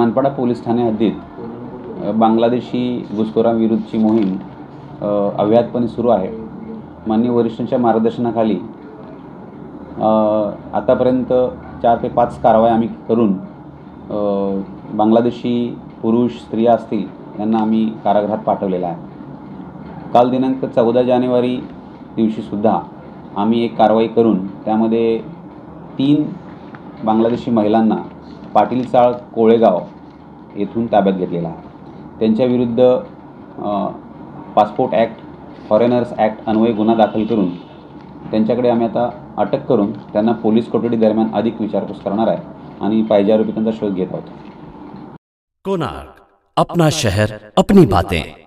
Manpada police Thane हद्दीत बांगलादेशी घुसखोरांविरुद्धची मोहीम अव्याहतपणे सुरू आहे. माननीय वरिष्ठांच्या मार्गदर्शनाखाली आतापर्यंत 4 ते 5 कारवाया आम्ही करून बांगलादेशी पुरुष स्त्रिया असतील यांना आम्ही कारागृहात पाठवलेला आहे. काल दिनांक 14 जानेवारी दिवशीसुद्धा आम्ही एक कारवाई करून त्यामध्ये 3 बांगलादेशी महिलांना पाटीलचाळ कोळेगाव येथून ताब्यात घेतलेला आहे. त्यांच्याविरुद्ध पासपोर्ट ॲक्ट, फॉरेनर्स ॲक्ट अन्वये गुन्हा दाखल करून त्यांच्याकडे आम्ही आता अटक करून त्यांना पोलीस कोठडी दरम्यान अधिक विचारपूस करणार आहे आणि पाहिजे आरोपितांचा शोध घेत आहोत. कोणार्क, अपना शहर, अपनी बातें.